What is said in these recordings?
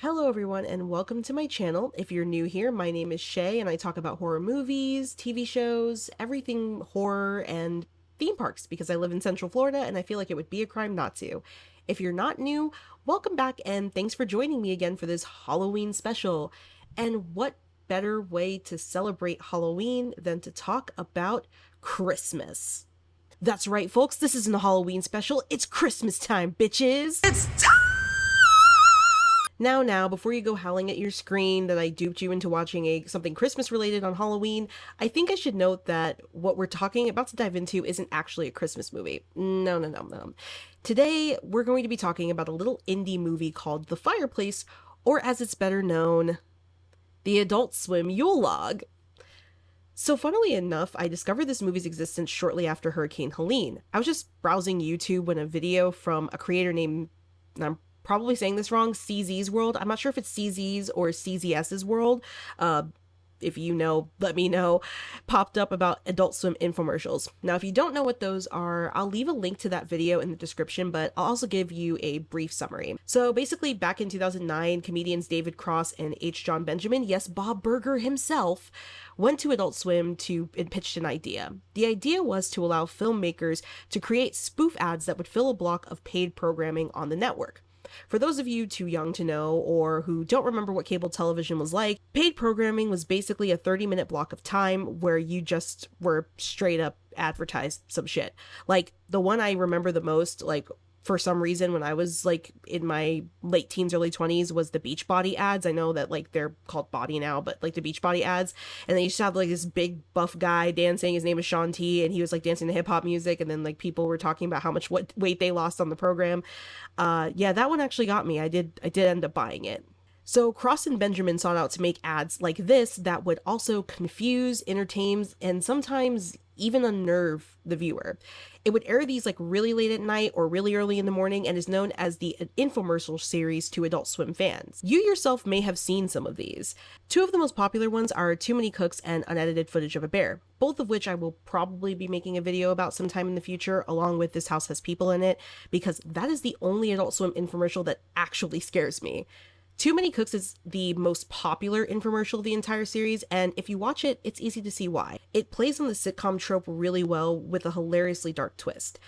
Hello everyone and welcome to my channel. If you're new here, my name is Shay and I talk about horror movies, TV shows, everything horror and theme parks because I live in Central Florida and I feel like it would be a crime not to. If you're not new, welcome back and thanks for joining me again for this Halloween special. And what better way to celebrate Halloween than to talk about Christmas? That's right folks, this isn't a Halloween special, it's Christmas time, bitches! It's time! Now, before you go howling at your screen that I duped you into watching something Christmas related on Halloween, I think I should note that what we're about to dive into isn't actually a Christmas movie. No. Today, we're going to be talking about a little indie movie called The Fireplace, or as it's better known, the Adult Swim Yule Log. So funnily enough, I discovered this movie's existence shortly after Hurricane Helene. I was just browsing YouTube when a video from a creator named, I'm probably saying this wrong, CZ's World. I'm not sure if it's CZ's or CZS's World. If you know, let me know. Popped up about Adult Swim infomercials. Now, if you don't know what those are, I'll leave a link to that video in the description, but I'll also give you a brief summary. So basically, back in 2009, comedians David Cross and H. John Benjamin, yes, Bob Burger himself, went to Adult Swim and pitched an idea. The idea was to allow filmmakers to create spoof ads that would fill a block of paid programming on the network. For those of you too young to know or who don't remember what cable television was like, paid programming was basically a 30-minute block of time where you just were straight up advertised some shit. Like the one I remember the most, like for some reason when I was like in my late teens, early 20s, was the Beachbody ads. I know that like they're called Body now, but like the Beachbody ads. And they used to have like this big buff guy dancing. His name is Sean T, and he was like dancing to hip hop music. And then like people were talking about how much weight they lost on the program. Yeah, that one actually got me. I did end up buying it. So Cross and Benjamin sought out to make ads like this that would also confuse, entertain, and sometimes even unnerve the viewer. It would air these like really late at night or really early in the morning and is known as the infomercial series to Adult Swim fans. You yourself may have seen some of these. Two of the most popular ones are Too Many Cooks and Unedited Footage of a Bear, both of which I will probably be making a video about sometime in the future, along with This House Has People in It, because that is the only Adult Swim infomercial that actually scares me. Too Many Cooks is the most popular infomercial of the entire series, and if you watch it, it's easy to see why. It plays on the sitcom trope really well with a hilariously dark twist.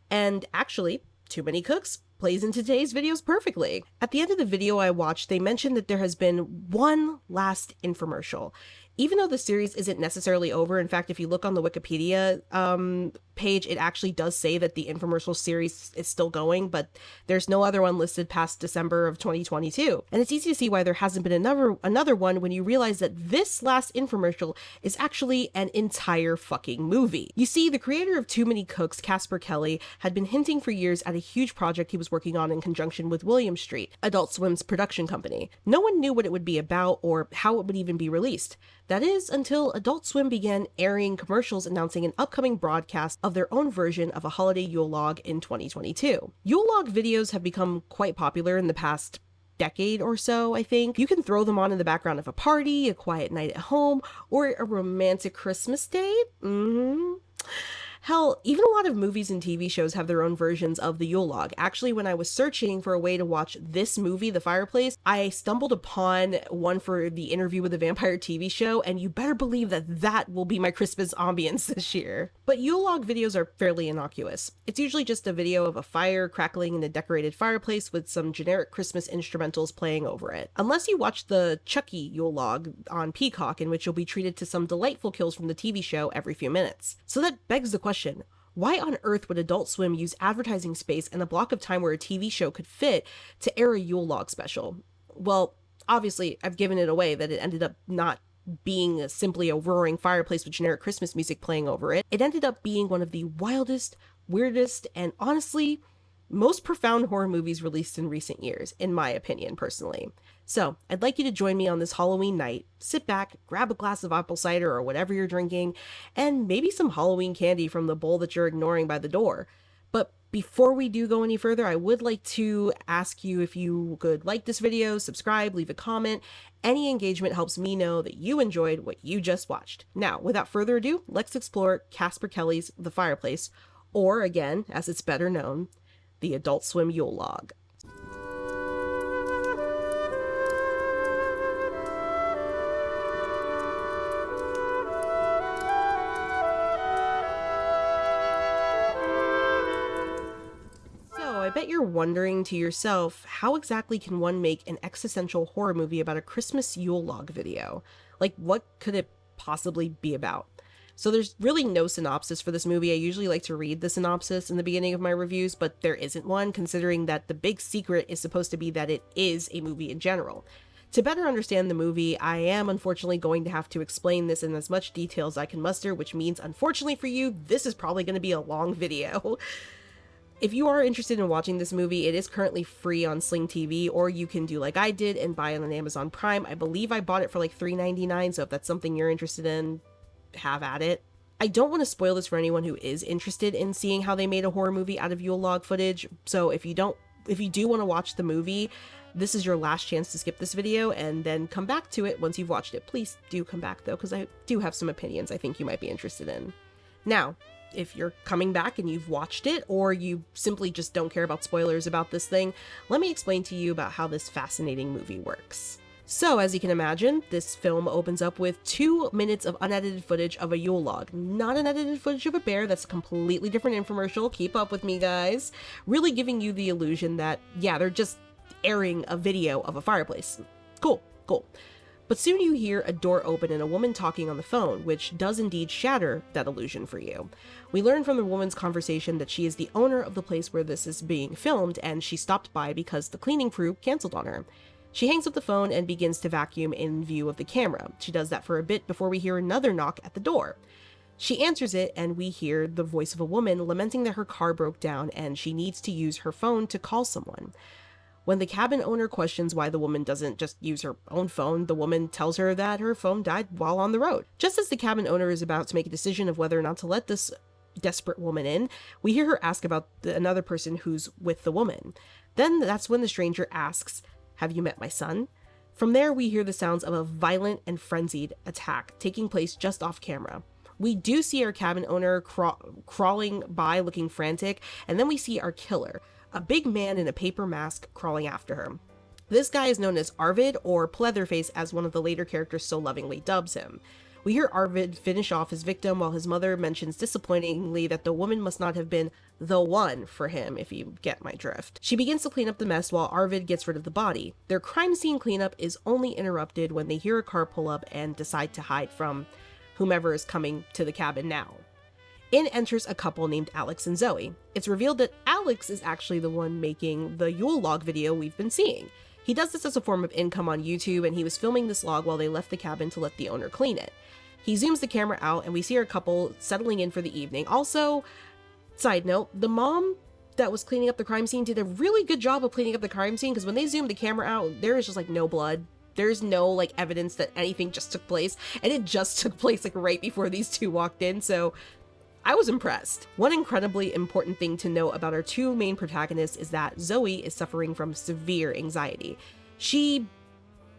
And actually, Too Many Cooks plays into today's videos perfectly. At the end of the video I watched, they mentioned that there has been one last infomercial. Even though the series isn't necessarily over, in fact, if you look on the Wikipedia page, it actually does say that the infomercial series is still going, but there's no other one listed past December of 2022. And it's easy to see why there hasn't been another one when you realize that this last infomercial is actually an entire fucking movie. You see, the creator of Too Many Cooks, Casper Kelly, had been hinting for years at a huge project he was working on in conjunction with William Street, Adult Swim's production company. No one knew what it would be about or how it would even be released. That is, until Adult Swim began airing commercials announcing an upcoming broadcast of their own version of a holiday Yule Log in 2022. Yule Log videos have become quite popular in the past decade or so, I think. You can throw them on in the background of a party, a quiet night at home, or a romantic Christmas date. Hell, even a lot of movies and TV shows have their own versions of the Yule Log. Actually, when I was searching for a way to watch this movie, The Fireplace, I stumbled upon one for the Interview with the Vampire TV show, and you better believe that that will be my Christmas ambience this year. But Yule Log videos are fairly innocuous. It's usually just a video of a fire crackling in a decorated fireplace with some generic Christmas instrumentals playing over it. Unless you watch the Chucky Yule Log on Peacock, in which you'll be treated to some delightful kills from the TV show every few minutes. So that begs the question, why on earth would Adult Swim use advertising space and a block of time where a TV show could fit to air a Yule Log special? Well, obviously, I've given it away that it ended up not being simply a roaring fireplace with generic Christmas music playing over it. It ended up being one of the wildest, weirdest, and honestly, most profound horror movies released in recent years, in my opinion, personally. So, I'd like you to join me on this Halloween night. Sit back, grab a glass of apple cider or whatever you're drinking, and maybe some Halloween candy from the bowl that you're ignoring by the door. But before we do go any further, I would like to ask you if you could like this video, subscribe, leave a comment. Any engagement helps me know that you enjoyed what you just watched. Now, without further ado, let's explore Casper Kelly's The Fireplace, or again, as it's better known, the Adult Swim Yule Log. you're wondering to yourself, how exactly can one make an existential horror movie about a Christmas Yule Log video? Like, what could it possibly be about? So there's really no synopsis for this movie. I usually like to read the synopsis in the beginning of my reviews, but there isn't one, considering that the big secret is supposed to be that it is a movie in general. To better understand the movie, I am unfortunately going to have to explain this in as much detail as I can muster, which means, unfortunately for you, this is probably going to be a long video. If you are interested in watching this movie, it is currently free on Sling TV, or you can do like I did and buy it on Amazon Prime. I believe I bought it for like $3.99, so if that's something you're interested in, have at it. I don't want to spoil this for anyone who is interested in seeing how they made a horror movie out of Yule Log footage, so if you do want to watch the movie, this is your last chance to skip this video and then come back to it once you've watched it. Please do come back though, because I do have some opinions I think you might be interested in. Now, if you're coming back and you've watched it, or you simply just don't care about spoilers about this thing, let me explain to you about how this fascinating movie works. So, as you can imagine, this film opens up with 2 minutes of unedited footage of a Yule Log. Not unedited footage of a bear, that's a completely different infomercial, keep up with me guys. Really giving you the illusion that, yeah, they're just airing a video of a fireplace. Cool. But soon you hear a door open and a woman talking on the phone, which does indeed shatter that illusion for you. We learn from the woman's conversation that she is the owner of the place where this is being filmed, and she stopped by because the cleaning crew canceled on her. She hangs up the phone and begins to vacuum in view of the camera. She does that for a bit before we hear another knock at the door. She answers it, and we hear the voice of a woman lamenting that her car broke down and she needs to use her phone to call someone. When the cabin owner questions why the woman doesn't just use her own phone, the woman tells her that her phone died while on the road. Just as the cabin owner is about to make a decision of whether or not to let this desperate woman in, we hear her ask about another person who's with the woman. Then that's when the stranger asks, "Have you met my son?" From there, we hear the sounds of a violent and frenzied attack taking place just off camera. We do see our cabin owner crawling by looking frantic, and then we see our killer, a big man in a paper mask, crawling after her. This guy is known as Arvid, or Pleatherface as one of the later characters so lovingly dubs him. We hear Arvid finish off his victim while his mother mentions disappointingly that the woman must not have been the one for him, if you get my drift. She begins to clean up the mess while Arvid gets rid of the body. Their crime scene cleanup is only interrupted when they hear a car pull up and decide to hide from whomever is coming to the cabin now. In enters a couple named Alex and Zoe. It's revealed that Alex is actually the one making the Yule Log video we've been seeing. He does this as a form of income on YouTube, and he was filming this log while they left the cabin to let the owner clean it. He zooms the camera out, and we see our couple settling in for the evening. Also, side note, the mom that was cleaning up the crime scene did a really good job of cleaning up the crime scene, because when they zoomed the camera out, there is just like no blood. There's no like evidence that anything just took place, and it just took place like right before these two walked in, so I was impressed. One incredibly important thing to note about our 2 main protagonists is that Zoe is suffering from severe anxiety. She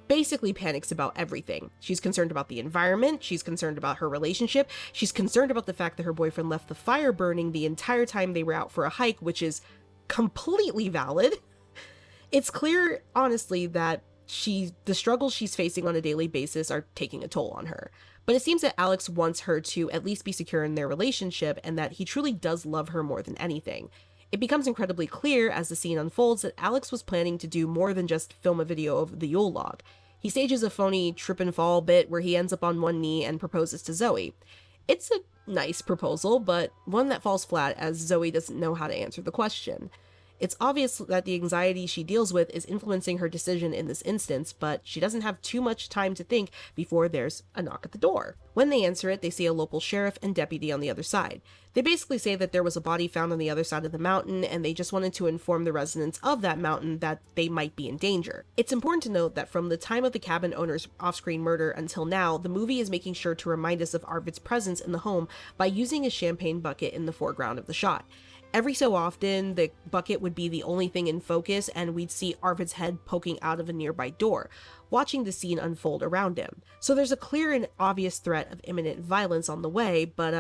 basically panics about everything. She's concerned about the environment, she's concerned about her relationship, she's concerned about the fact that her boyfriend left the fire burning the entire time they were out for a hike, which is completely valid. It's clear, honestly, that the struggles she's facing on a daily basis are taking a toll on her. But it seems that Alex wants her to at least be secure in their relationship, and that he truly does love her more than anything. It becomes incredibly clear as the scene unfolds that Alex was planning to do more than just film a video of the Yule Log. He stages a phony trip and fall bit where he ends up on one knee and proposes to Zoe. It's a nice proposal, but one that falls flat as Zoe doesn't know how to answer the question. It's obvious that the anxiety she deals with is influencing her decision in this instance, but she doesn't have too much time to think before there's a knock at the door. When they answer it, they see a local sheriff and deputy on the other side. They basically say that there was a body found on the other side of the mountain, and they just wanted to inform the residents of that mountain that they might be in danger. It's important to note that from the time of the cabin owner's off-screen murder until now, the movie is making sure to remind us of Arvid's presence in the home by using a champagne bucket in the foreground of the shot. Every so often, the bucket would be the only thing in focus, and we'd see Arvid's head poking out of a nearby door, watching the scene unfold around him. So there's a clear and obvious threat of imminent violence on the way, but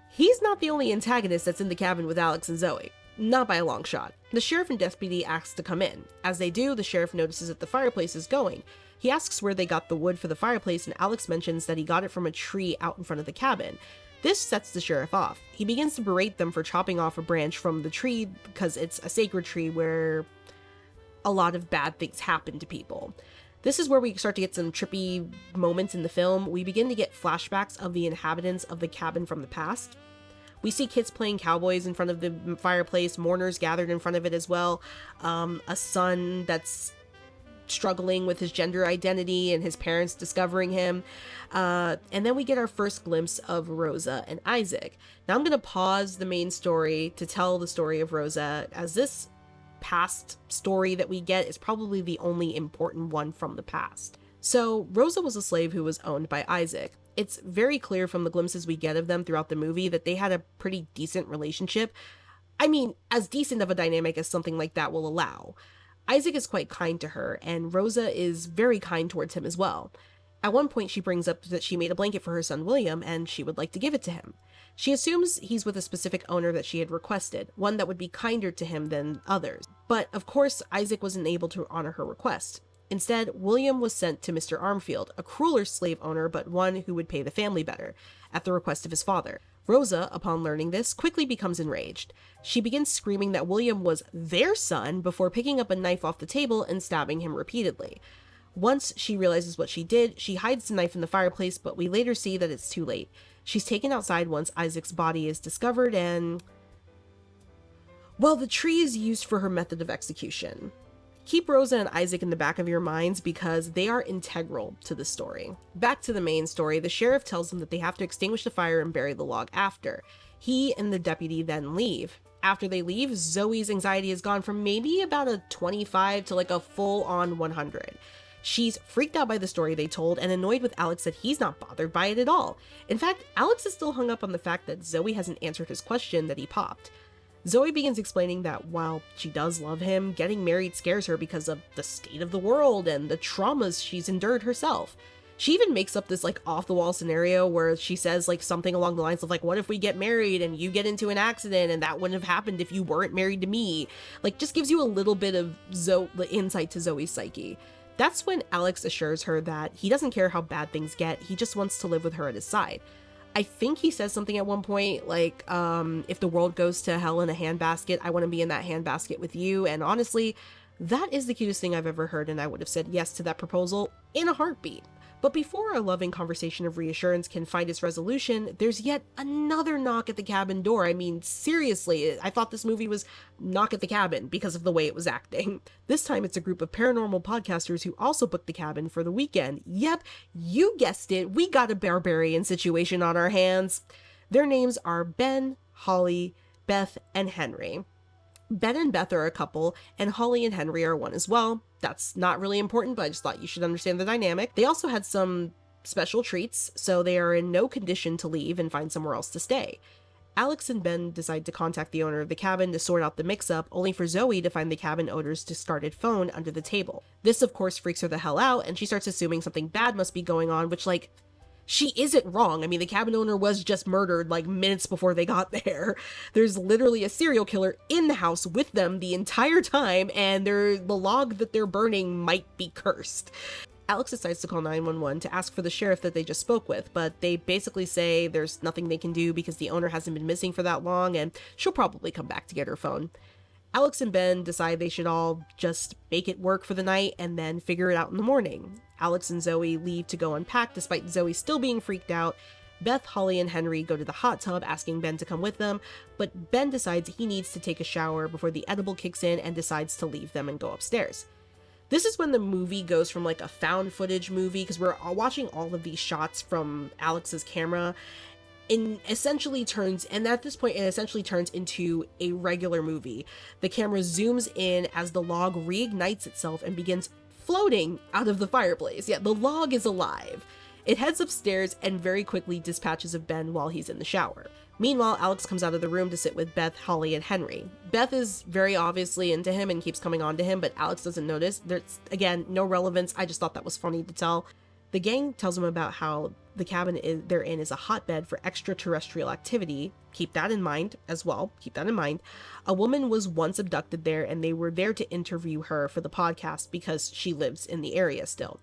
he's not the only antagonist that's in the cabin with Alex and Zoe. Not by a long shot. The sheriff and deputy asks to come in. As they do, the sheriff notices that the fireplace is going. He asks where they got the wood for the fireplace, and Alex mentions that he got it from a tree out in front of the cabin. This sets the sheriff off. He begins to berate them for chopping off a branch from the tree because it's a sacred tree where a lot of bad things happen to people. This is where we start to get some trippy moments in the film. We begin to get flashbacks of the inhabitants of the cabin from the past. We see kids playing cowboys in front of the fireplace, mourners gathered in front of it as well, a son that's struggling with his gender identity and his parents discovering him. And then we get our first glimpse of Rosa and Isaac. Now I'm going to pause the main story to tell the story of Rosa, as this past story that we get is probably the only important one from the past. So Rosa was a slave who was owned by Isaac. It's very clear from the glimpses we get of them throughout the movie that they had a pretty decent relationship. I mean, as decent of a dynamic as something like that will allow. Isaac is quite kind to her, and Rosa is very kind towards him as well. At one point, she brings up that she made a blanket for her son William, and she would like to give it to him. She assumes he's with a specific owner that she had requested, one that would be kinder to him than others. But, of course, Isaac wasn't able to honor her request. Instead, William was sent to Mr. Armfield, a crueler slave owner, but one who would pay the family better, at the request of his father. Rosa, upon learning this, quickly becomes enraged. She begins screaming that William was their son before picking up a knife off the table and stabbing him repeatedly. Once she realizes what she did, she hides the knife in the fireplace, but we later see that it's too late. She's taken outside once Isaac's body is discovered, and well, the tree is used for her method of execution. Keep Rosa and Isaac in the back of your minds because they are integral to the story. Back to the main story, the sheriff tells them that they have to extinguish the fire and bury the log after. He and the deputy then leave. After they leave, Zoe's anxiety has gone from maybe about a 25 to like a full-on 100. She's freaked out by the story they told and annoyed with Alex that he's not bothered by it at all. In fact, Alex is still hung up on the fact that Zoe hasn't answered his question that he popped. Zoe begins explaining that while she does love him, getting married scares her because of the state of the world and the traumas she's endured herself. She even makes up this like off-the-wall scenario where she says like something along the lines of like, what if we get married and you get into an accident and that wouldn't have happened if you weren't married to me? Like, just gives you a little bit of insight to Zoe's psyche. That's when Alex assures her that he doesn't care how bad things get, he just wants to live with her at his side. I think he says something at one point like, if the world goes to hell in a handbasket, I want to be in that handbasket with you. And honestly, that is the cutest thing I've ever heard, and I would have said yes to that proposal in a heartbeat. But before our loving conversation of reassurance can find its resolution, there's yet another knock at the cabin door. I mean, seriously, I thought this movie was Knock at the Cabin because of the way it was acting. This time it's a group of paranormal podcasters who also booked the cabin for the weekend. Yep, you guessed it, we got a barbarian situation on our hands. Their names are Ben, Holly, Beth, and Henry. Ben and Beth are a couple, and Holly and Henry are one as well. That's not really important, but I just thought you should understand the dynamic. They also had some special treats, so they are in no condition to leave and find somewhere else to stay. Alex and Ben decide to contact the owner of the cabin to sort out the mix-up, only for Zoe to find the cabin owner's discarded phone under the table. This, of course, freaks her the hell out, and she starts assuming something bad must be going on, which, like, she isn't wrong. I mean, the cabin owner was just murdered like minutes before they got there. There's literally a serial killer in the house with them the entire time, and the log that they're burning might be cursed. Alex decides to call 911 to ask for the sheriff that they just spoke with, but they basically say there's nothing they can do because the owner hasn't been missing for that long, and she'll probably come back to get her phone. Alex and Ben decide they should all just make it work for the night and then figure it out in the morning. Alex and Zoe leave to go unpack despite Zoe still being freaked out. Beth, Holly, and Henry go to the hot tub asking Ben to come with them, but Ben decides he needs to take a shower before the edible kicks in and decides to leave them and go upstairs. This is when the movie goes from like a found footage movie, because we're watching all of these shots from Alex's camera, and essentially turns into a regular movie. The camera zooms in as the log reignites itself and begins floating out of the fireplace. Yeah, the log is alive. It heads upstairs and very quickly dispatches of Ben while he's in the shower. Meanwhile, Alex comes out of the room to sit with Beth, Holly, and Henry. Beth is very obviously into him and keeps coming on to him, but Alex doesn't notice. There's, again, no relevance. I just thought that was funny to tell. The gang tells him about how the cabin they're in is a hotbed for extraterrestrial activity. Keep that in mind as well. Keep that in mind. A woman was once abducted there, and they were there to interview her for the podcast because she lives in the area still.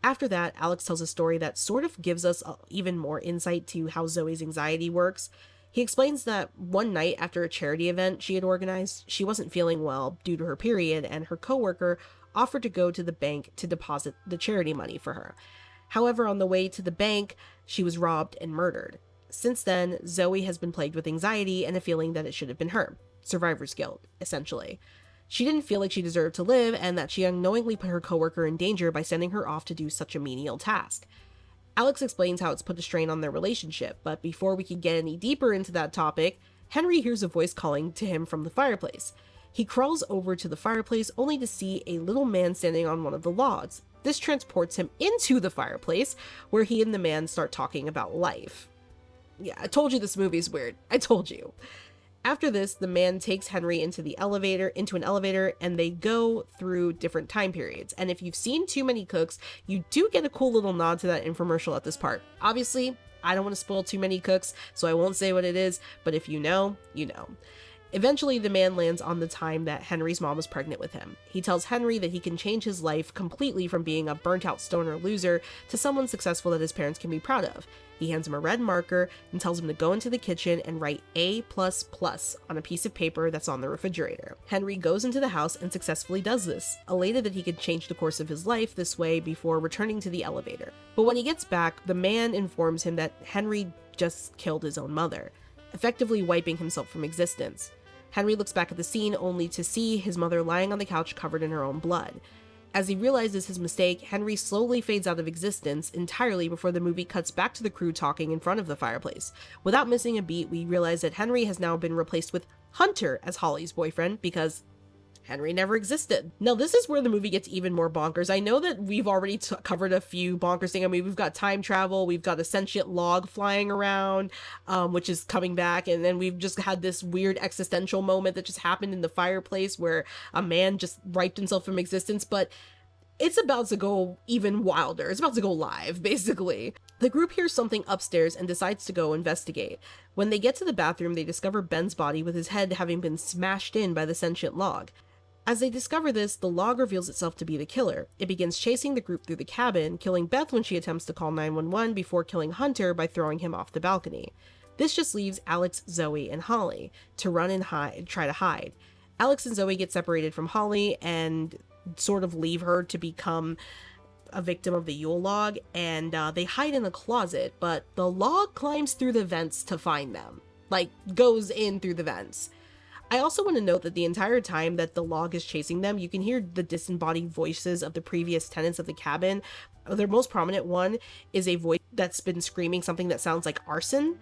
After that, Alex tells a story that sort of gives us even more insight to how Zoe's anxiety works. He explains that one night after a charity event she had organized, she wasn't feeling well due to her period, and her coworker offered to go to the bank to deposit the charity money for her. However, on the way to the bank, she was robbed and murdered. Since then, Zoe has been plagued with anxiety and a feeling that it should have been her. Survivor's guilt, essentially. She didn't feel like she deserved to live, and that she unknowingly put her coworker in danger by sending her off to do such a menial task. Alex explains how it's put a strain on their relationship, but before we can get any deeper into that topic, Henry hears a voice calling to him from the fireplace. He crawls over to the fireplace only to see a little man standing on one of the logs. This transports him into the fireplace, where he and the man start talking about life. Yeah, I told you this movie's weird. I told you. After this, the man takes Henry into an elevator, and they go through different time periods. And if you've seen Too Many Cooks, you do get a cool little nod to that infomercial at this part. Obviously, I don't want to spoil Too Many Cooks, so I won't say what it is, but if you know, you know. Eventually, the man lands on the time that Henry's mom was pregnant with him. He tells Henry that he can change his life completely from being a burnt-out stoner loser to someone successful that his parents can be proud of. He hands him a red marker and tells him to go into the kitchen and write A++ on a piece of paper that's on the refrigerator. Henry goes into the house and successfully does this, elated that he could change the course of his life this way before returning to the elevator. But when he gets back, the man informs him that Henry just killed his own mother, effectively wiping himself from existence. Henry looks back at the scene only to see his mother lying on the couch covered in her own blood. As he realizes his mistake, Henry slowly fades out of existence entirely before the movie cuts back to the crew talking in front of the fireplace. Without missing a beat, we realize that Henry has now been replaced with Hunter as Holly's boyfriend because Henry never existed. Now, this is where the movie gets even more bonkers. I know that we've already covered a few bonkers things. I mean, we've got time travel, we've got a sentient log flying around, which is coming back, and then we've just had this weird existential moment that just happened in the fireplace where a man just wiped himself from existence, but it's about to go even wilder. It's about to go live, basically. The group hears something upstairs and decides to go investigate. When they get to the bathroom, they discover Ben's body with his head having been smashed in by the sentient log. As they discover this, the log reveals itself to be the killer. It begins chasing the group through the cabin, killing Beth when she attempts to call 911 before killing Hunter by throwing him off the balcony. This just leaves Alex, Zoe, and Holly to run and try to hide. Alex and Zoe get separated from Holly and sort of leave her to become a victim of the Yule Log, and they hide in a closet, but the log climbs through the vents to find them. Like, goes in through the vents. I also want to note that the entire time that the log is chasing them, you can hear the disembodied voices of the previous tenants of the cabin. Their most prominent one is a voice that's been screaming something that sounds like arson.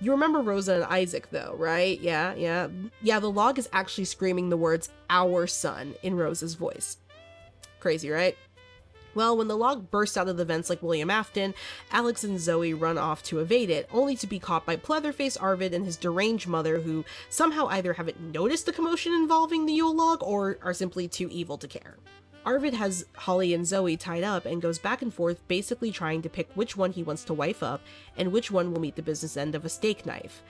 You remember Rosa and Isaac, though, right? Yeah, the log is actually screaming the words, "our son," in Rosa's voice. Crazy, right? Well, when the log bursts out of the vents like William Afton, Alex and Zoe run off to evade it, only to be caught by Pleatherface Arvid and his deranged mother, who somehow either haven't noticed the commotion involving the Yule Log or are simply too evil to care. Arvid has Holly and Zoe tied up and goes back and forth, basically trying to pick which one he wants to wife up and which one will meet the business end of a steak knife.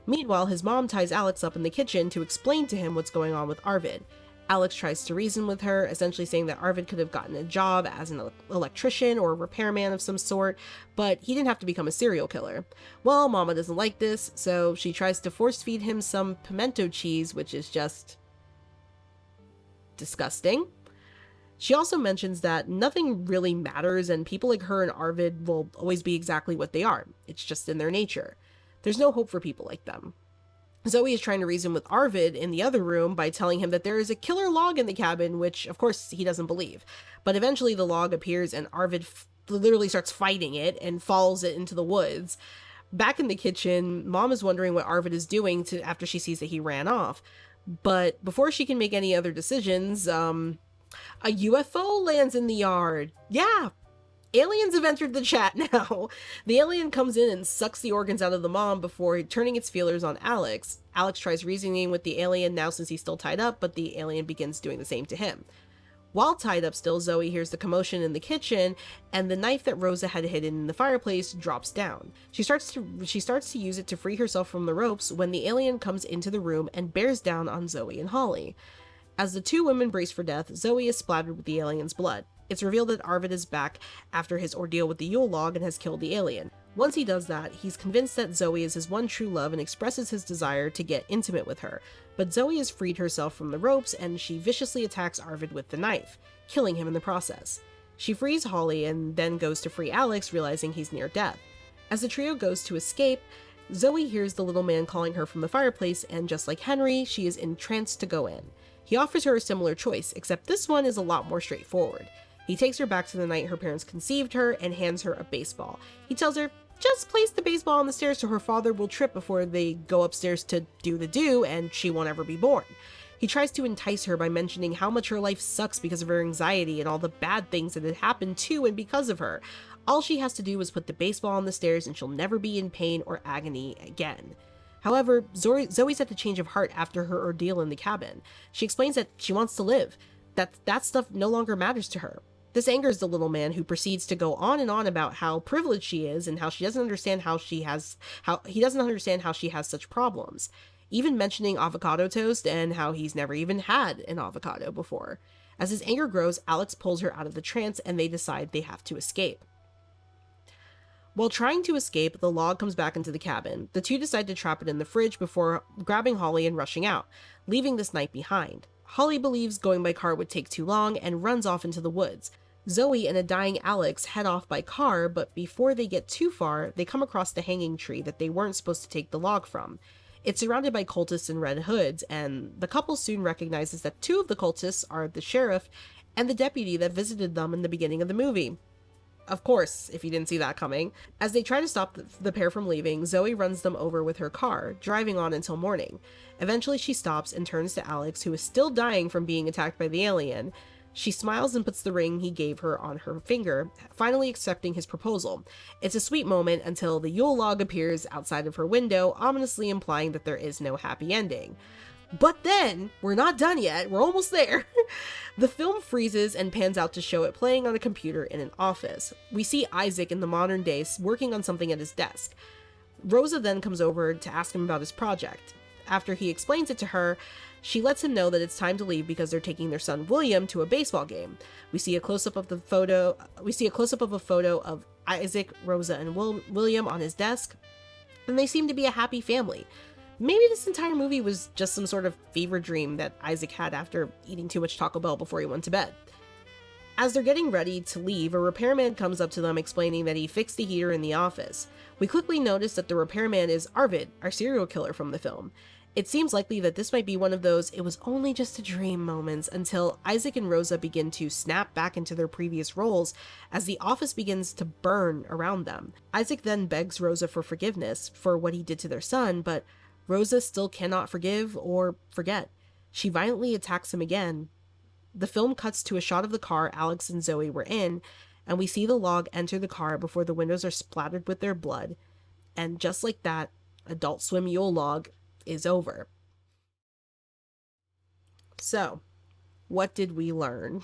Meanwhile, his mom ties Alex up in the kitchen to explain to him what's going on with Arvid. Alex tries to reason with her, essentially saying that Arvid could have gotten a job as an electrician or a repairman of some sort, but he didn't have to become a serial killer. Well, Mama doesn't like this, so she tries to force feed him some pimento cheese, which is just disgusting. She also mentions that nothing really matters and people like her and Arvid will always be exactly what they are. It's just in their nature. There's no hope for people like them. Zoe is trying to reason with Arvid in the other room by telling him that there is a killer log in the cabin, which of course he doesn't believe. But eventually the log appears and Arvid literally starts fighting it and follows it into the woods. Back in the kitchen, Mom is wondering what Arvid is doing after she sees that he ran off. But before she can make any other decisions, a UFO lands in the yard. Yeah, aliens have entered the chat now. The alien comes in and sucks the organs out of the mom before turning its feelers on Alex. Alex tries reasoning with the alien now since he's still tied up, but the alien begins doing the same to him. While tied up still, Zoe hears the commotion in the kitchen, and the knife that Rosa had hidden in the fireplace drops down. She starts to use it to free herself from the ropes when the alien comes into the room and bears down on Zoe and Holly. As the two women brace for death, Zoe is splattered with the alien's blood. It's revealed that Arvid is back after his ordeal with the Yule Log and has killed the alien. Once he does that, he's convinced that Zoe is his one true love and expresses his desire to get intimate with her. But Zoe has freed herself from the ropes and she viciously attacks Arvid with the knife, killing him in the process. She frees Holly and then goes to free Alex, realizing he's near death. As the trio goes to escape, Zoe hears the little man calling her from the fireplace, and just like Henry, she is entranced to go in. He offers her a similar choice, except this one is a lot more straightforward. He takes her back to the night her parents conceived her and hands her a baseball. He tells her, just place the baseball on the stairs so her father will trip before they go upstairs to do the do, and she won't ever be born. He tries to entice her by mentioning how much her life sucks because of her anxiety and all the bad things that had happened to and because of her. All she has to do is put the baseball on the stairs and she'll never be in pain or agony again. However, Zoe's had a change of heart after her ordeal in the cabin. She explains that she wants to live, that stuff no longer matters to her. This angers the little man, who proceeds to go on and on about how privileged she is and how he doesn't understand how she has such problems. Even mentioning avocado toast and how he's never even had an avocado before. As his anger grows, Alex pulls her out of the trance and they decide they have to escape. While trying to escape, the log comes back into the cabin. The two decide to trap it in the fridge before grabbing Holly and rushing out, leaving this night behind. Holly believes going by car would take too long and runs off into the woods. Zoe and a dying Alex head off by car, but before they get too far, they come across the hanging tree that they weren't supposed to take the log from. It's surrounded by cultists in red hoods, and the couple soon recognizes that two of the cultists are the sheriff and the deputy that visited them in the beginning of the movie. Of course, if you didn't see that coming. As they try to stop the pair from leaving, Zoe runs them over with her car, driving on until morning. Eventually she stops and turns to Alex, who is still dying from being attacked by the alien. She smiles and puts the ring he gave her on her finger, finally accepting his proposal. It's a sweet moment until the Yule Log appears outside of her window, ominously implying that there is no happy ending. But then, we're not done yet, we're almost there. The film freezes and pans out to show it playing on a computer in an office. We see Isaac in the modern days working on something at his desk. Rosa then comes over to ask him about his project. After he explains it to her, she lets him know that it's time to leave because they're taking their son William to a baseball game. We see a close-up of a photo of Isaac, Rosa, and William on his desk, and they seem to be a happy family. Maybe this entire movie was just some sort of fever dream that Isaac had after eating too much Taco Bell before he went to bed. As they're getting ready to leave, a repairman comes up to them explaining that he fixed the heater in the office. We quickly notice that the repairman is Arvid, our serial killer from the film. It seems likely that this might be one of those "it was only just a dream" moments until Isaac and Rosa begin to snap back into their previous roles as the office begins to burn around them. Isaac then begs Rosa for forgiveness for what he did to their son, but Rosa still cannot forgive or forget. She violently attacks him again. The film cuts to a shot of the car Alex and Zoe were in, and we see the log enter the car before the windows are splattered with their blood. And just like that, Adult Swim Yule Log is over. So, what did we learn?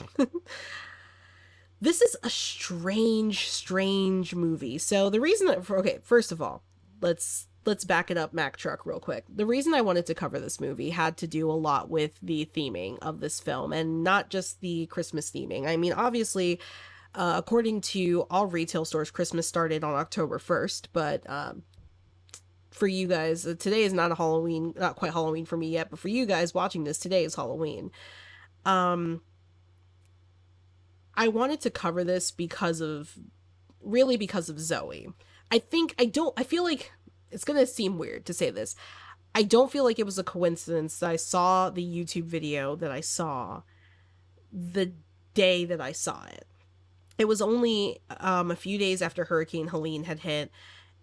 This is a strange movie. So the reason that, first of all, let's back it up, Mack Truck, real quick. The reason I wanted to cover this movie had to do a lot with the theming of this film, and not just the Christmas theming. I mean, obviously, according to all retail stores, Christmas started on October 1st, but for you guys, today is not quite Halloween for me yet, but for you guys watching this, today is Halloween. I wanted to cover this because of Zoe. I feel like it's gonna seem weird to say this. I don't feel like it was a coincidence that I saw the YouTube video that I saw the day that I saw it. It was only a few days after Hurricane Helene had hit,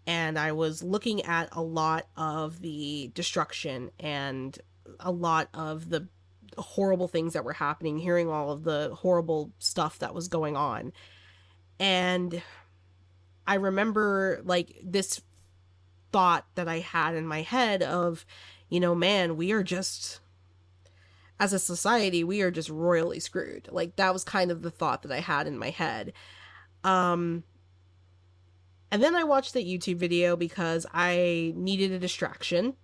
and I was looking at a lot of the destruction and a lot of the horrible things that were happening, hearing all of the horrible stuff that was going on. And I remember like this thought that I had in my head of, man, we are just, as a society, we are just royally screwed. Like, that was kind of the thought that I had in my head. And then I watched the YouTube video because I needed a distraction.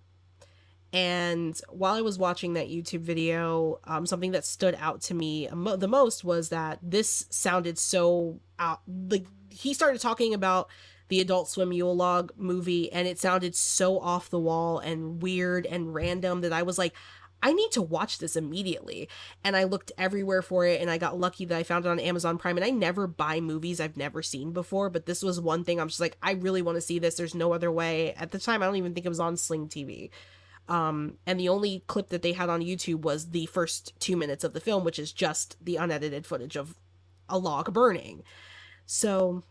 And while I was watching that YouTube video, something that stood out to me the most was that this sounded so out. Like, he started talking about the Adult Swim Yule Log movie, and it sounded so off the wall and weird and random that I was like, I need to watch this immediately. And I looked everywhere for it, and I got lucky that I found it on Amazon Prime. And I never buy movies I've never seen before, but this was one thing I'm just like, I really want to see this. There's no other way. At the time, I don't even think it was on Sling TV. And the only clip that they had on YouTube was the first 2 minutes of the film, which is just the unedited footage of a log burning. So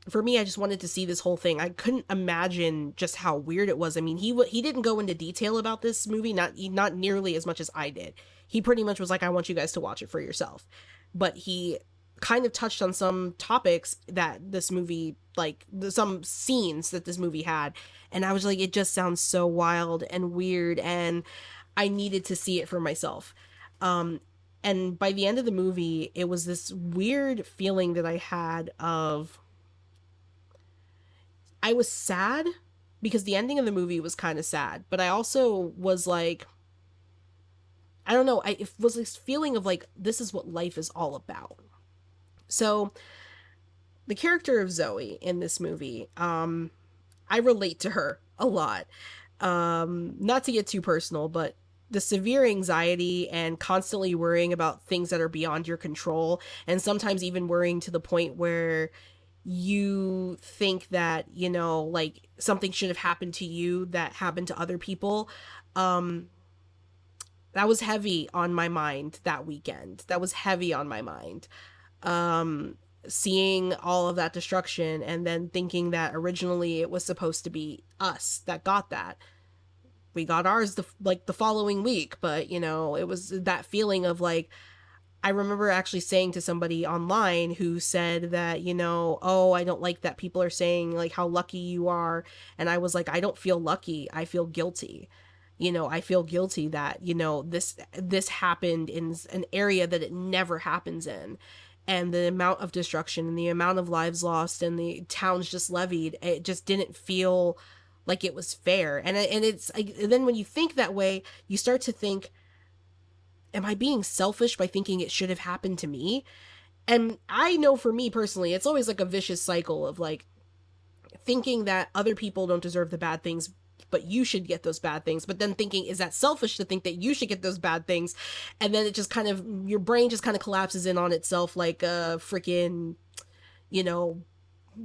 for me, I just wanted to see this whole thing. I couldn't imagine just how weird it was. I mean, he didn't go into detail about this movie, not nearly as much as I did. He pretty much was like, I want you guys to watch it for yourself. But he kind of touched on some topics that this movie, like some scenes that this movie had, and I was like, it just sounds so wild and weird, and I needed to see it for myself. And by the end of the movie, it was this weird feeling that I had of, I was sad because the ending of the movie was kind of sad, but I also was like, I don't know, it was this feeling of like, this is what life is all about. So the character of Zoe in this movie, I relate to her a lot. Not to get too personal, but the severe anxiety and constantly worrying about things that are beyond your control, and sometimes even worrying to the point where you think that, you know, like something should have happened to you that happened to other people. That was heavy on my mind that weekend. That was heavy on my mind. Seeing all of that destruction and then thinking that originally it was supposed to be us that got that. We got ours the following week, but you know, it was that feeling of like, I remember actually saying to somebody online who said that, you know, oh, I don't like that people are saying like how lucky you are. And I was like, I don't feel lucky. I feel guilty. You know, I feel guilty that, you know, this happened in an area that it never happens in. And the amount of destruction and the amount of lives lost and the towns just levied, it just didn't feel like it was fair. And it's like, then when you think that way, you start to think, am I being selfish by thinking it should have happened to me? And I know for me personally, it's always like a vicious cycle of like thinking that other people don't deserve the bad things, but you should get those bad things. But then thinking, is that selfish to think that you should get those bad things? And then it just kind of, your brain just kind of collapses in on itself like a freaking, you know,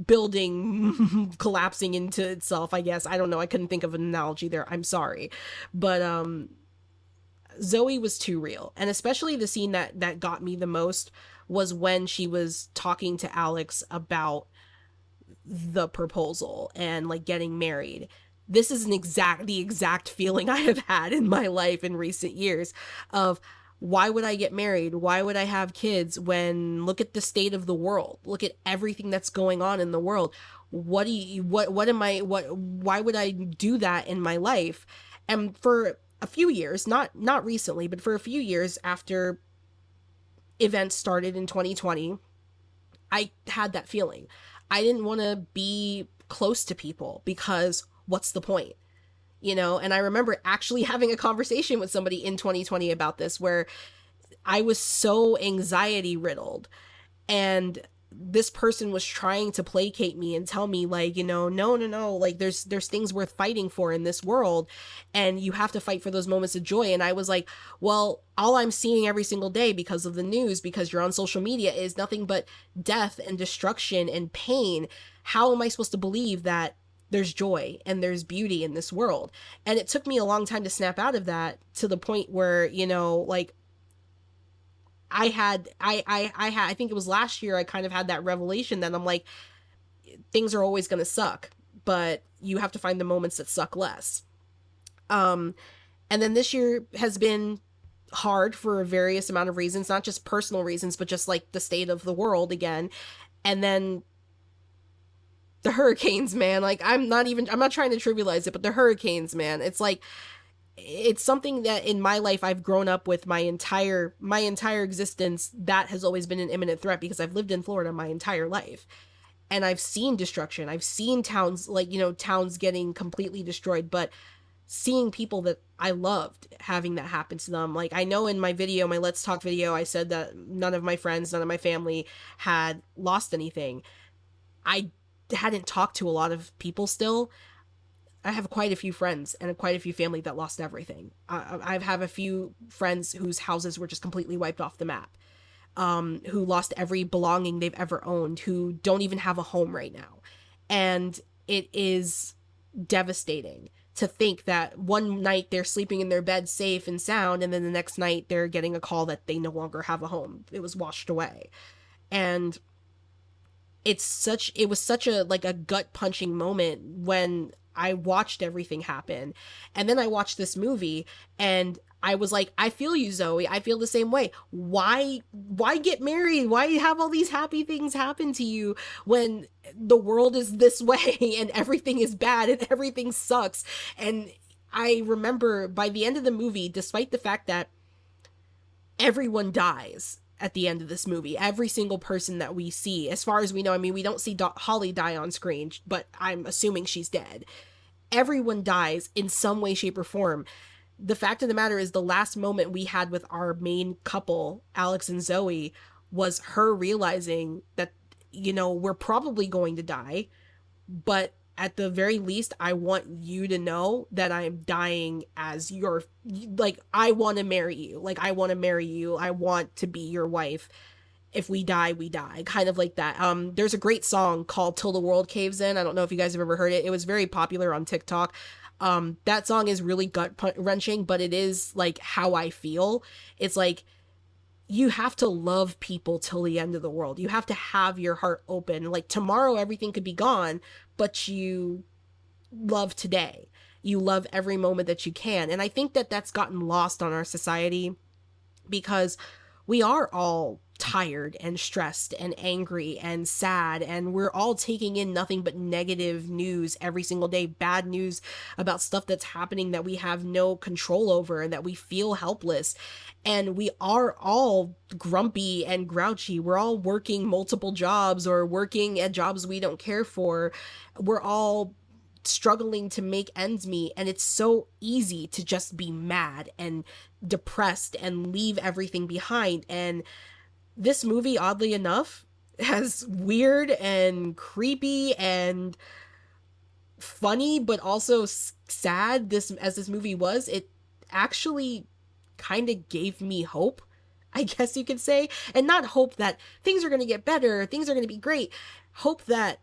building collapsing into itself, I guess. I don't know. I couldn't think of an analogy there. I'm sorry. But Zoe was too real. And especially the scene that got me the most was when she was talking to Alex about the proposal and like getting married. This is the exact feeling I have had in my life in recent years of, why would I get married? Why would I have kids when, look at the state of the world? Look at everything that's going on in the world. Why would I do that in my life? And for a few years, not recently, but for a few years after events started in 2020, I had that feeling. I didn't want to be close to people because what's the point? You know, and I remember actually having a conversation with somebody in 2020 about this, where I was so anxiety riddled, and this person was trying to placate me and tell me like, you know, no, like there's things worth fighting for in this world, and you have to fight for those moments of joy. And I was like, well, all I'm seeing every single day because of the news, because you're on social media, is nothing but death and destruction and pain. How am I supposed to believe that there's joy and there's beauty in this world? And it took me a long time to snap out of that, to the point where, you know, like I think it was last year, I kind of had that revelation that I'm like, things are always going to suck, but you have to find the moments that suck less. And then this year has been hard for a various amount of reasons, not just personal reasons, but just like the state of the world again. And then the hurricanes, man, like I'm not trying to trivialize it, but the hurricanes, man, it's like, it's something that in my life I've grown up with my entire existence. That has always been an imminent threat because I've lived in Florida my entire life, and I've seen destruction. I've seen towns, like, you know, towns getting completely destroyed, but seeing people that I loved having that happen to them. Like, I know in my video, my Let's Talk video, I said that none of my friends, none of my family had lost anything. I hadn't talked to a lot of people still. I have quite a few friends and quite a few family that lost everything. I have a few friends whose houses were just completely wiped off the map, who lost every belonging they've ever owned, who don't even have a home right now. And it is devastating to think that one night they're sleeping in their bed safe and sound, and then the next night they're getting a call that they no longer have a home. It was washed away. And it was such a like a gut punching moment when I watched everything happen. And then I watched this movie and I was like, I feel you, Zoe. I feel the same way. Why get married? Why have all these happy things happen to you when the world is this way and everything is bad and everything sucks? And I remember by the end of the movie, despite the fact that everyone dies at the end of this movie, every single person that we see, as far as we know, I mean, we don't see Holly die on screen, but I'm assuming she's dead. Everyone dies in some way, shape, or form. The fact of the matter is, the last moment we had with our main couple, Alex and Zoe, was her realizing that, we're probably going to die, but at the very least, I want you to know that I'm dying as your, like, I want to marry you. Like, I want to marry you. I want to be your wife. If we die, we die. Kind of like that. There's a great song called Till the World Caves In. I don't know if you guys have ever heard it. It was very popular on TikTok. That song is really gut wrenching, but it is like how I feel. It's like, you have to love people till the end of the world. You have to have your heart open. Like, tomorrow everything could be gone, but you love today. You love every moment that you can. And I think that that's gotten lost on our society because we are all tired and stressed and angry and sad, and we're all taking in nothing but negative news every single day, bad news about stuff that's happening that we have no control over and that we feel helpless. And we are all grumpy and grouchy. We're all working multiple jobs or working at jobs we don't care for. We're all struggling to make ends meet, and it's so easy to just be mad and depressed and leave everything behind. And this movie, oddly enough, as weird and creepy and funny but also sad this movie was, it actually kind of gave me hope, I guess you could say. And not hope that things are going to get better, things are going to be great. Hope that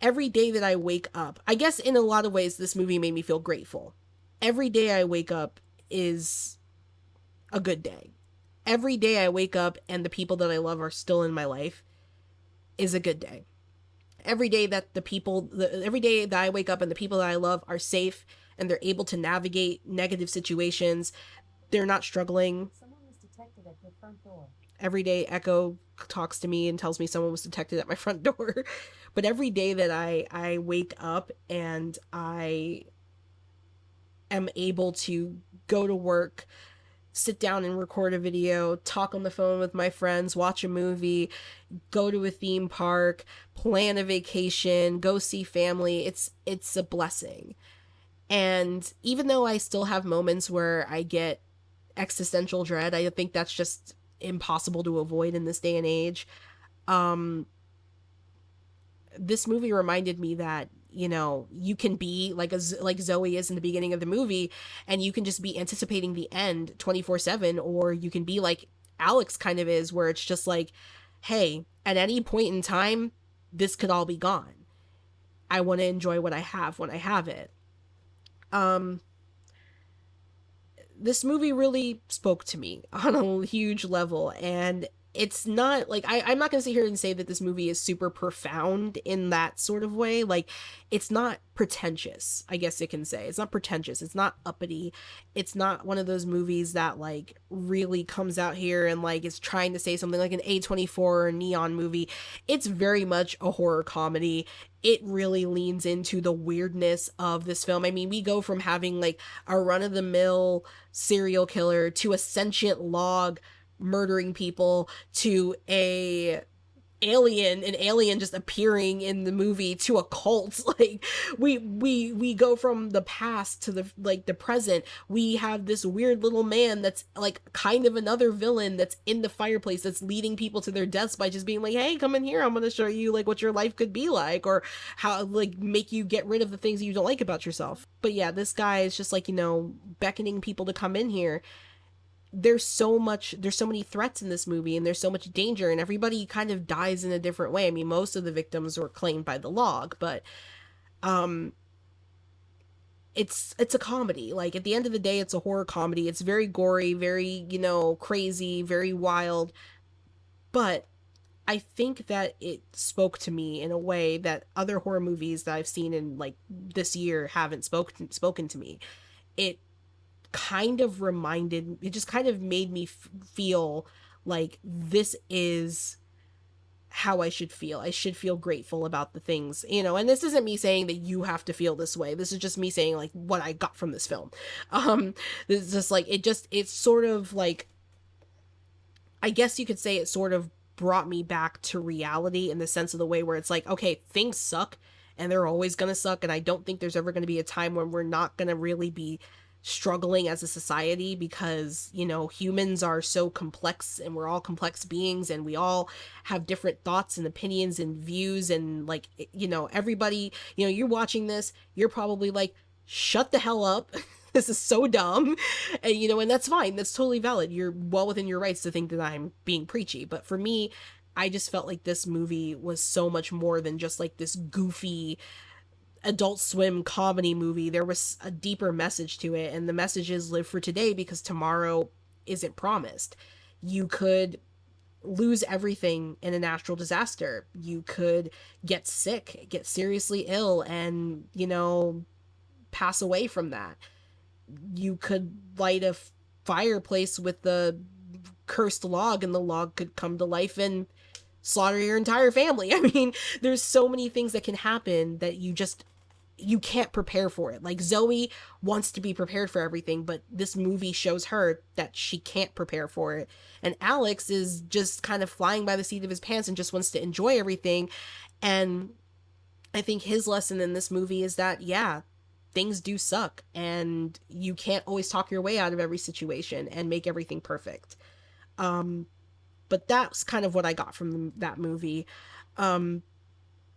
every day that I wake up, I guess in a lot of ways this movie made me feel grateful. Every day I wake up is a good day. Every day I wake up and the people that I love are still in my life is a good day. Every day that every day that I wake up and the people that I love are safe and they're able to navigate negative situations, they're not struggling. Someone was detected at your front door. Every day Echo talks to me and tells me someone was detected at my front door. But every day that I wake up and I am able to go to work, sit down and record a video, talk on the phone with my friends, watch a movie, go to a theme park, plan a vacation, go see family, it's a blessing. And even though I still have moments where I get existential dread, I think that's just impossible to avoid in this day and age. This movie reminded me that, you can be like Zoe is in the beginning of the movie, and you can just be anticipating the end 24/7, or you can be like Alex kind of is, where it's just like, hey, at any point in time, this could all be gone. I want to enjoy what I have when I have it. This movie really spoke to me on a huge level, and it's not like I'm not gonna sit here and say that this movie is super profound in that sort of way. Like, it's not pretentious, I guess you can say. It's not pretentious, it's not uppity, it's not one of those movies that like really comes out here and like is trying to say something like an A24 or Neon movie. It's very much a horror comedy. It really leans into the weirdness of this film. I mean, we go from having like a run-of-the-mill serial killer to a sentient log murdering people to a an alien just appearing in the movie to a cult. Like we go from the past to the present. We have this weird little man that's like kind of another villain that's in the fireplace, that's leading people to their deaths by just being like, hey, come in here, I'm gonna show you like what your life could be like, or how like make you get rid of the things you don't like about yourself. But yeah, this guy is just like, beckoning people to come in here. There's so many threats in this movie, and there's so much danger, and everybody kind of dies in a different way. I mean, most of the victims were claimed by the log, but um it's a comedy. Like, at the end of the day, it's a horror comedy. It's very gory, very, crazy, very wild, but I think that it spoke to me in a way that other horror movies that I've seen in like this year haven't spoken to me. It it just kind of made me feel like this is how I should feel. I should feel grateful about the things, and this isn't me saying that you have to feel this way. This is just me saying like what I got from this film. Um, this is just like, it's sort of like, I guess you could say it sort of brought me back to reality, in the sense of the way where it's like, okay, things suck and they're always going to suck. And I don't think there's ever going to be a time when we're not going to really be struggling as a society, because, humans are so complex, and we're all complex beings, and we all have different thoughts and opinions and views. And like, everybody, you're watching this, you're probably like, shut the hell up. This is so dumb. And that's fine, that's totally valid, you're well within your rights to think that I'm being preachy. But for me, I just felt like this movie was so much more than just like this goofy Adult Swim comedy movie. There was a deeper message to it, and the message is live for today, because tomorrow isn't promised. You could lose everything in a natural disaster. You could get sick, get seriously ill, and, pass away from that. You could light a fireplace with the cursed log, and the log could come to life and slaughter your entire family. I mean, there's so many things that can happen that you can't prepare for it. Like, Zoe wants to be prepared for everything, but this movie shows her that she can't prepare for it. And Alex is just kind of flying by the seat of his pants and just wants to enjoy everything. And I think his lesson in this movie is that, yeah, things do suck, and you can't always talk your way out of every situation and make everything perfect. Um, but that's kind of what I got from that movie. Um,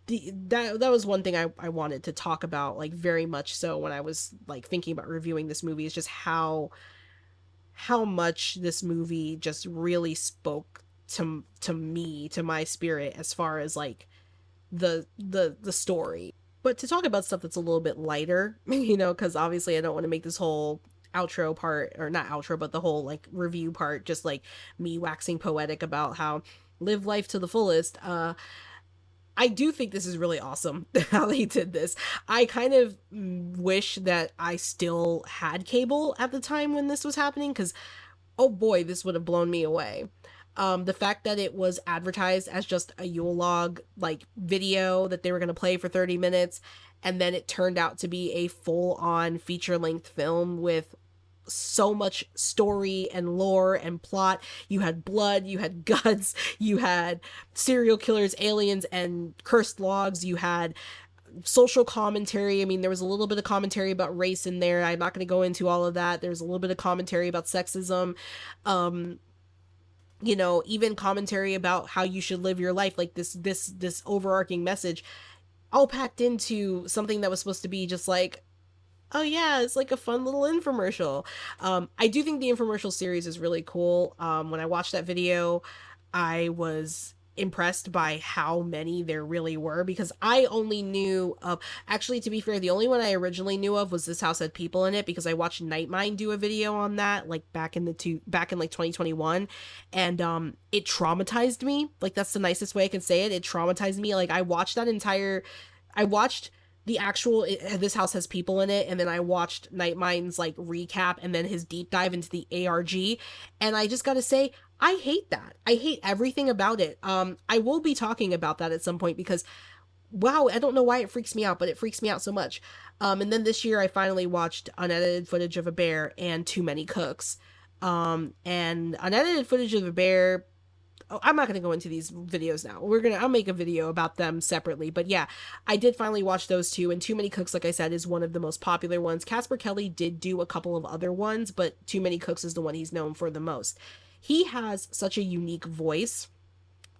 that was one thing I wanted to talk about, like, very much so, when I was like thinking about reviewing this movie, is just how much this movie just really spoke to me, to my spirit, as far as like the story. But to talk about stuff that's a little bit lighter, because obviously I don't want to make this whole outro part, or not outro, but the whole like review part, just like me waxing poetic about how live life to the fullest. I do think this is really awesome how they did this. I kind of wish that I still had cable at the time when this was happening, because oh boy, this would have blown me away. The fact that it was advertised as just a Yule Log like video that they were going to play for 30 minutes, and then it turned out to be a full on feature length film with so much story and lore and plot. You had blood, you had guts, you had serial killers, aliens, and cursed logs. You had social commentary. I mean, there was a little bit of commentary about race in there. I'm not going to go into all of that. There's a little bit of commentary about sexism. Um, even commentary about how you should live your life, like this overarching message, all packed into something that was supposed to be just like, oh yeah, it's like a fun little infomercial. I do think the infomercial series is really cool. When I watched that video, I was impressed by how many there really were, because I only knew of, actually, to be fair, the only one I originally knew of was This House Had People in It, because I watched Nightmind do a video on that like back in like 2021, and it traumatized me. Like, that's the nicest way I can say it. It traumatized me. Like, I watched the actual This House Has People in It, and then I watched Nightmind's like recap, and then his deep dive into the ARG, and I just gotta say, I hate that. I hate everything about it. I will be talking about that at some point, because wow, I don't know why it freaks me out, but it freaks me out so much. And then this year I finally watched unedited footage of a bear and Too Many Cooks. And unedited footage of a bear, oh, I'm not going to go into these videos now. I'll make a video about them separately. But yeah, I did finally watch those two. And Too Many Cooks, like I said, is one of the most popular ones. Casper Kelly did do a couple of other ones, but Too Many Cooks is the one he's known for the most. He has such a unique voice,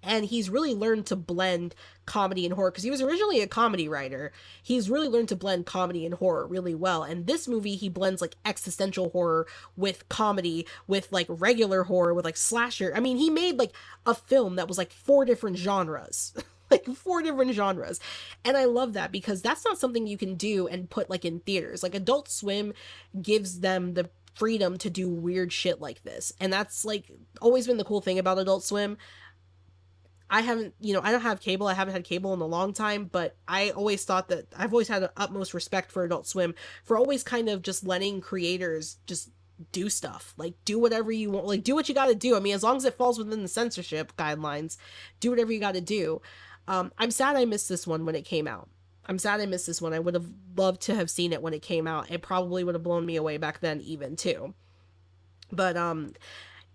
and he's really learned to blend comedy and horror because he was originally a comedy writer. He's really learned to blend comedy and horror really well, and this movie he blends like existential horror with comedy, with like regular horror, with like slasher. I mean, he made like a film that was like four different genres. Like four different genres, and I love that because that's not something you can do and put like in theaters. Like Adult Swim gives them the freedom to do weird shit like this, and that's like always been the cool thing about Adult Swim. I haven't, I don't have cable. I haven't had cable in a long time, but I always thought that I've always had an utmost respect for Adult Swim for always kind of just letting creators just do stuff. Like, do whatever you want. Like, do what you got to do. I mean, as long as it falls within the censorship guidelines, do whatever you got to do. I'm sad I missed this one when it came out. I'm sad I missed this one. I would have loved to have seen it when it came out. It probably would have blown me away back then, even too. But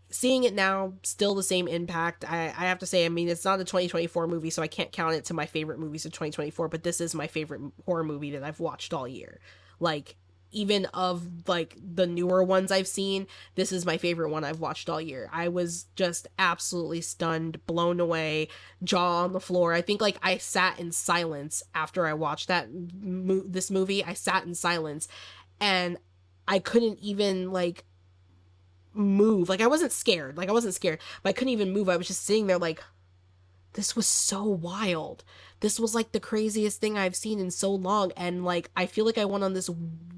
seeing it now, still the same impact. I have to say, I mean, it's not a 2024 movie, so I can't count it to my favorite movies of 2024, but this is my favorite horror movie that I've watched all year. Like, even of like the newer ones I've seen, this is my favorite one I've watched all year. I was just absolutely stunned, blown away, jaw on the floor. I think like I sat in silence after I watched this movie. I sat in silence, and I couldn't even like move. Like I wasn't scared. But I couldn't even move. I was just sitting there like, this was so wild. This was like the craziest thing I've seen in so long. And like, I feel like I went on this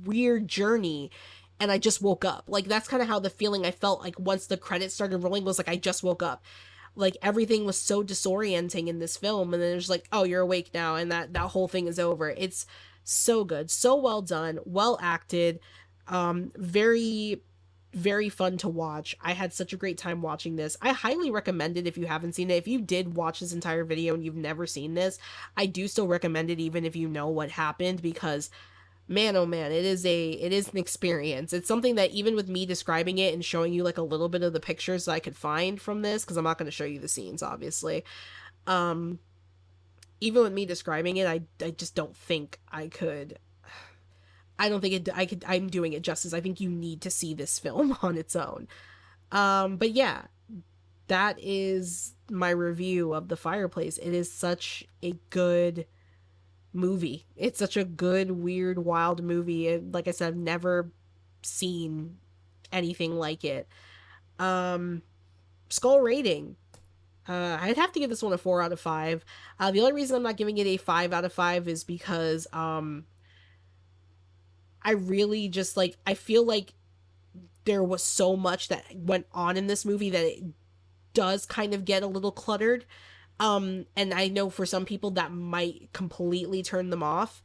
weird journey and I just woke up. Like, that's kind of how the feeling I felt like once the credits started rolling was like, I just woke up. Like, everything was so disorienting in this film. And then it was like, oh, you're awake now. And that whole thing is over. It's so good. So well done. Well acted. Very, very fun to watch. I had such a great time watching this. I highly recommend it if you haven't seen it. If you did watch this entire video and you've never seen this, I do still recommend it even if you know what happened, because man, oh man, it is an experience. It's something that even with me describing it and showing you like a little bit of the pictures that I could find from this, because I'm not going to show you the scenes obviously, even with me describing it, I just don't think I could. I don't think I'm doing it justice. I think you need to see this film on its own. But yeah, that is my review of The Fireplace. It is such a good movie. It's such a good, weird, wild movie. And like I said, I've never seen anything like it. Skull rating. I'd have to give this one a 4 out of 5. The only reason I'm not giving it a 5 out of 5 is because I really just like, I feel like there was so much that went on in this movie that it does kind of get a little cluttered. And I know for some people that might completely turn them off.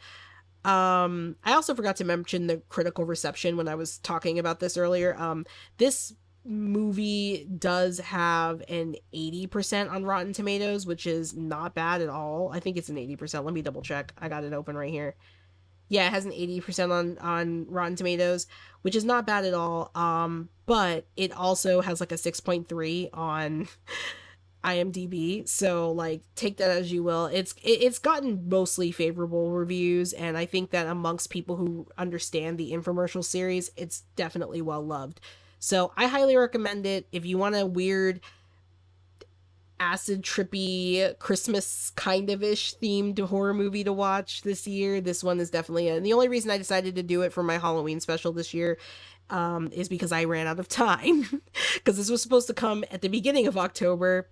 I also forgot to mention the critical reception when I was talking about this earlier. This movie does have an 80% on Rotten Tomatoes, which is not bad at all. I think it's an 80%. Let me double check. I got it open right here. Yeah, it has an 80% on Rotten Tomatoes, which is not bad at all. But it also has like a 6.3 on IMDb. So like, take that as you will. It's gotten mostly favorable reviews, and I think that amongst people who understand the infomercial series, it's definitely well loved. So I highly recommend it if you want a weird acid trippy Christmas kind of ish themed horror movie to watch this year. This one is definitely and the only reason I decided to do it for my Halloween special this year is because I ran out of time. Because this was supposed to come at the beginning of October.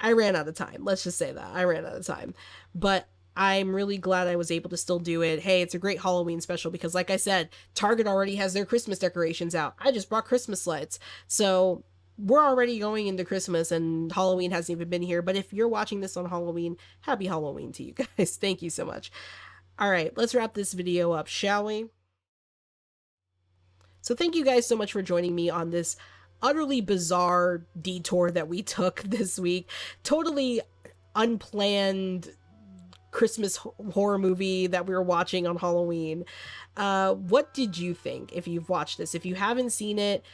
I ran out of time. Let's just say that I ran out of time. But I'm really glad I was able to still do it. Hey, it's a great Halloween special because, like I said, Target already has their Christmas decorations out. I just brought Christmas lights. So we're already going into Christmas and Halloween hasn't even been here. But if you're watching this on Halloween, happy Halloween to you guys. Thank you so much. All right, let's wrap this video up, shall we? So thank you guys so much for joining me on this utterly bizarre detour that we took this week. Totally unplanned Christmas horror movie that we were watching on Halloween. What did you think if you've watched this? If you haven't seen it,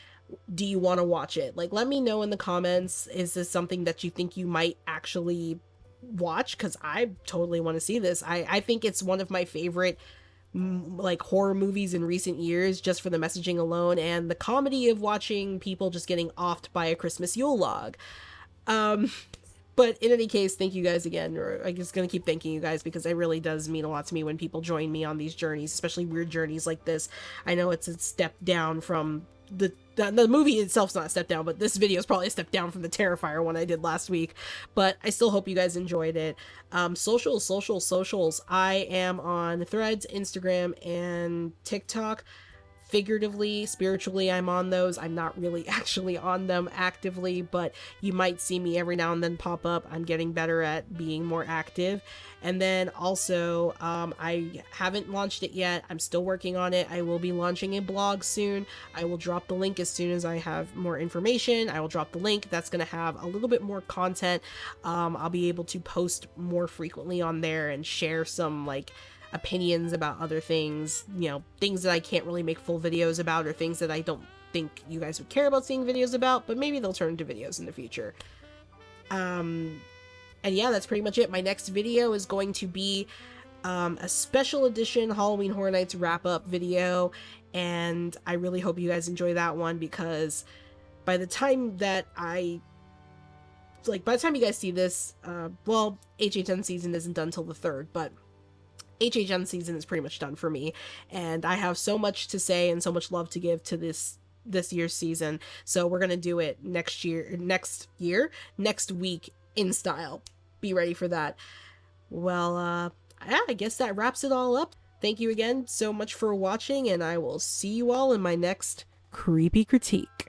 do you want to watch it? Like, let me know in the comments. Is this something that you think you might actually watch? Because I totally want to see this. I think it's one of my favorite like horror movies in recent years, just for the messaging alone and the comedy of watching people just getting offed by a Christmas Yule log. Um, but in any case, thank you guys again. Or I'm just gonna keep thanking you guys because it really does mean a lot to me when people join me on these journeys, especially weird journeys like this. I know it's a step down from the movie itself's not a step down, but this video is probably a step down from the Terrifier one I did last week. But I still hope you guys enjoyed it. Socials. I am on Threads, Instagram, and TikTok. Figuratively, spiritually, I'm on those. I'm not really actually on them actively, but you might see me every now and then pop up. I'm getting better at being more active. And then also, I haven't launched it yet. I'm still working on it. I will be launching a blog soon. I will drop the link as soon as I have more information. I will drop the link. That's going to have a little bit more content. I'll be able to post more frequently on there and share some like opinions about other things, things that I can't really make full videos about, or things that I don't think you guys would care about seeing videos about, but maybe they'll turn into videos in the future. And yeah, that's pretty much it. My next video is going to be a special edition Halloween Horror Nights wrap-up video, and I really hope you guys enjoy that one, because by the time that by the time you guys see this, well, HHN season isn't done till the 3rd, but HHN season is pretty much done for me, and I have so much to say and so much love to give to this year's season. So we're gonna do it next week in style. Be ready for that. Well, yeah, I guess that wraps it all up. Thank you again so much for watching, and I will see you all in my next creepy critique.